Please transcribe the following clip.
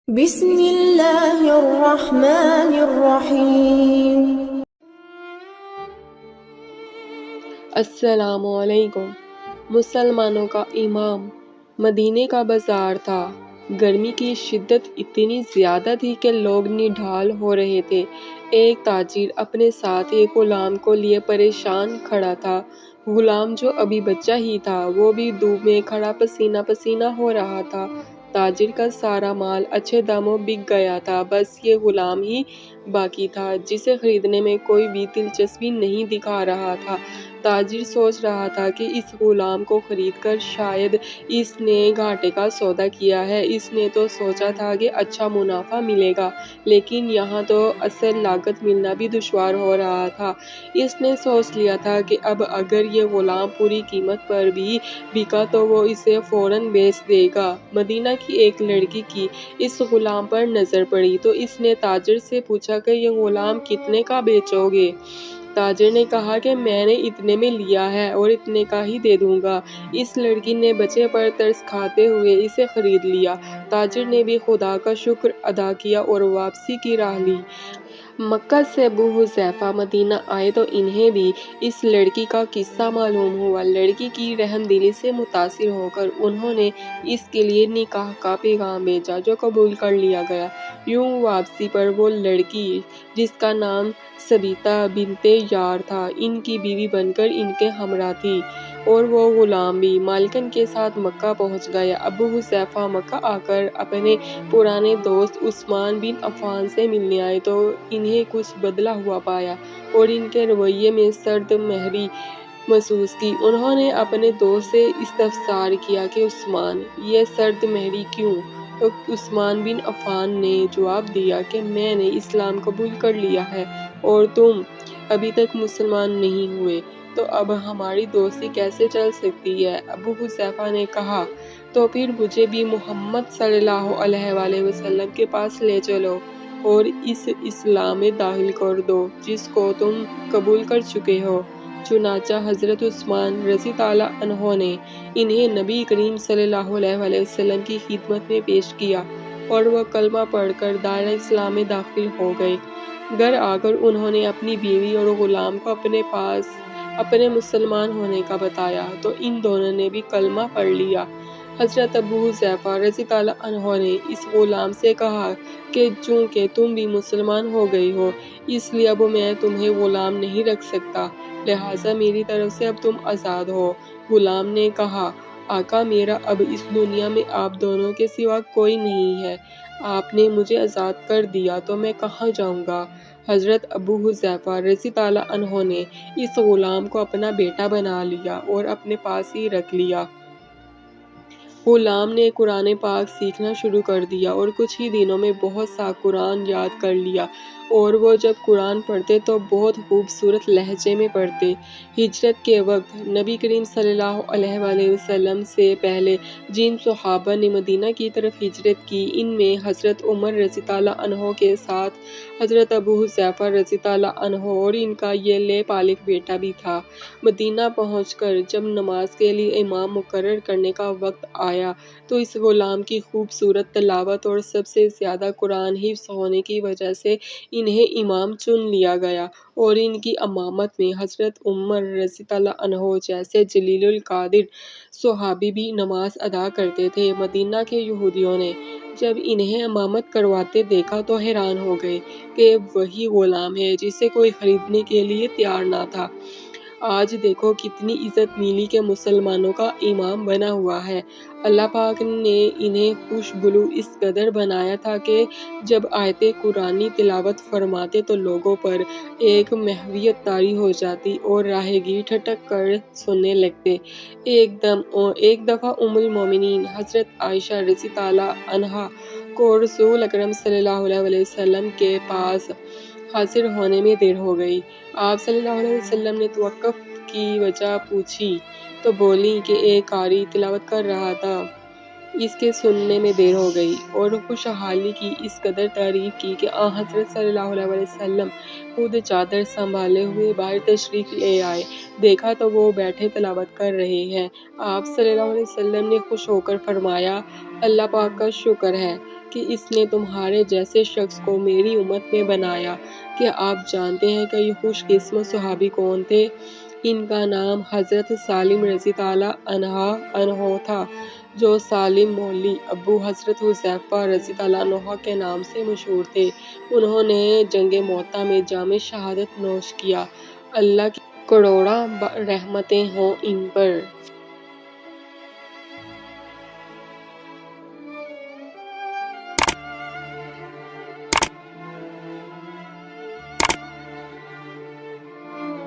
بسم اللہ الرحمن الرحیم۔ السلام علیکم۔ مسلمانوں کا امام۔ مدینے کا بازار تھا۔ گرمی کی شدت اتنی زیادہ تھی کہ لوگ نڈھال ہو رہے تھے۔ ایک تاجر اپنے ساتھ ایک غلام کو لیے پریشان کھڑا تھا۔ غلام جو ابھی بچہ ہی تھا، وہ بھی دھوپ میں کھڑا پسینہ پسینہ ہو رہا تھا۔ تاجر کا سارا مال اچھے داموں بک گیا تھا، بس یہ غلام ہی باقی تھا جسے خریدنے میں کوئی بھی دلچسپی نہیں دکھا رہا تھا۔ تاجر سوچ رہا تھا کہ اس غلام کو خرید کر شاید اس نے گھاٹے کا سودا کیا ہے۔ اس نے تو سوچا تھا کہ اچھا منافع ملے گا، لیکن یہاں تو اصل لاگت ملنا بھی دشوار ہو رہا تھا۔ اس نے سوچ لیا تھا کہ اب اگر یہ غلام پوری قیمت پر بھی بکا تو وہ اسے فوراً بیچ دے گا۔ مدینہ کی ایک لڑکی کی اس غلام پر نظر پڑی تو اس نے تاجر سے پوچھا کہ یہ غلام کتنے کا بیچو گے؟ تاجر نے کہا کہ میں نے اتنے میں لیا ہے اور اتنے کا ہی دے دوں گا۔ اس لڑکی نے بچے پر ترس کھاتے ہوئے اسے خرید لیا۔ تاجر نے بھی خدا کا شکر ادا کیا اور واپسی کی راہ لی۔ مکہ سے ابو حذیفہ مدینہ آئے تو انہیں بھی اس لڑکی کا قصہ معلوم ہوا۔ لڑکی کی رحم دلی سے متاثر ہو کر انہوں نے اس کے لیے نکاح کا پیغام بھیجا جو قبول کر لیا گیا۔ یوں واپسی پر وہ لڑکی، جس کا نام ثبیتہ بنت یار تھا، ان کی بیوی بن کر ان کے ہمراہ تھی، اور وہ غلام بھی مالکن کے ساتھ مکہ پہنچ گیا۔ ابو حذیفہ مکہ آ کر اپنے پرانے دوست عثمان بن عفان سے ملنے آئے تو انہیں کچھ بدلا ہوا پایا اور ان کے رویے میں سرد مہری محسوس کی۔ انہوں نے اپنے دوست سے استفسار کیا کہ عثمان، یہ سرد مہری کیوں؟ تو عثمان بن عفان نے جواب دیا کہ میں نے اسلام قبول کر لیا ہے اور تم ابھی تک مسلمان نہیں ہوئے، تو اب ہماری دوستی کیسے چل سکتی ہے؟ ابو حذیفہ نے کہا، تو پھر مجھے بھی محمد صلی اللہ علیہ وآلہ وسلم کے پاس لے چلو اور اس اسلام میں داخل کر دو جس کو تم قبول کر چکے ہو۔ چنانچہ حضرت عثمان رضی اللہ عنہ نے انہیں نبی کریم صلی اللہ علیہ وآلہ وسلم کی خدمت میں پیش کیا اور وہ کلمہ پڑھ کر دائرہ اسلام میں داخل ہو گئے۔ گھر آ کر انہوں نے اپنی بیوی اور غلام کو اپنے پاس اپنے مسلمان ہونے کا بتایا تو ان دونوں نے بھی کلمہ پڑھ لیا۔ حضرت ابو حذیفہ رضی اللہ عنہ نے اس غلام سے کہا کہ چونکہ تم بھی مسلمان ہو گئے ہو، اس لیے اب میں تمہیں غلام نہیں رکھ سکتا، لہٰذا میری طرف سے اب تم آزاد ہو۔ غلام نے کہا، آقا میرا اب اس دنیا میں آپ دونوں کے سوا کوئی نہیں ہے، آپ نے مجھے آزاد کر دیا تو میں کہاں جاؤں گا؟ حضرت ابو حذیفہ رضی اللہ عنہ نے اس غلام کو اپنا بیٹا بنا لیا اور اپنے پاس ہی رکھ لیا۔ غلام نے قرآن پاک سیکھنا شروع کر دیا اور کچھ ہی دنوں میں بہت سا قرآن یاد کر لیا، اور وہ جب قرآن پڑھتے تو بہت خوبصورت لہجے میں پڑھتے۔ ہجرت کے وقت نبی کریم صلی اللہ علیہ وآلہ وسلم سے پہلے جن صحابہ نے مدینہ کی طرف ہجرت کی، ان میں حضرت عمر رضی اللہ عنہ کے ساتھ حضرت ابو حذیفہ رضی اللہ عنہ اور ان کا یہ لے پالک بیٹا بھی تھا۔ مدینہ پہنچ کر جب نماز کے لیے امام مقرر کرنے کا وقت آیا تو اس غلام کی خوبصورت تلاوت اور سب سے زیادہ قرآن حفظ ہونے کی وجہ سے انہیں امام چن لیا گیا، اور ان کی امامت میں حضرت عمر رضی اللہ عنہ جیسے جلیل القدر صحابی بھی نماز ادا کرتے تھے۔ مدینہ کے یہودیوں نے جب انہیں امامت کرواتے دیکھا تو حیران ہو گئے کہ وہی غلام ہے جسے کوئی خریدنے کے لیے تیار نہ تھا۔ آج دیکھو کتنی عزت ملی کہ مسلمانوں کا امام بنا ہوا ہے۔ اللہ پاک نے انہیں خوشبلو اس قدر بنایا تھا کہ جب آیت قرآنی تلاوت فرماتے تو لوگوں پر ایک محویت طاری ہو جاتی اور راہ گیر ٹھٹک کر سننے لگتے۔ ایک دفعہ ام المومنین حضرت عائشہ رضی اللہ عنہا کو رسول اکرم صلی اللہ علیہ وسلم کے پاس حاضر ہونے میں دیر ہو گئی۔ آپ صلی اللہ علیہ وسلم نے توقف کی وجہ پوچھی تو بولیں کہ ایک قاری تلاوت کر رہا تھا، اس کے سننے میں دیر ہو گئی، اور خوشحالی کی اس قدر تعریف کی کہ آن حضرت صلی اللہ علیہ وسلم خود چادر سنبھالے ہوئے باہر تشریف لے آئے۔ دیکھا تو وہ بیٹھے تلاوت کر رہے ہیں۔ آپ صلی اللہ علیہ وسلم نے خوش ہو کر فرمایا، اللہ پاک کا شکر ہے کہ اس نے تمہارے جیسے شخص کو میری امت میں بنایا۔ کیا آپ جانتے ہیں کہ یہ خوش قسمت صحابی کون تھے؟ ان کا نام حضرت سالم رضی اللہ عنہ تھا، جو سالم مولوی ابو حضرت حذیفہ رضی اللہ عنہ کے نام سے مشہور تھے۔ انہوں نے جنگ موطا میں جام شہادت نوش کیا۔ اللہ کی کروڑاں رحمتیں ہوں ان پر۔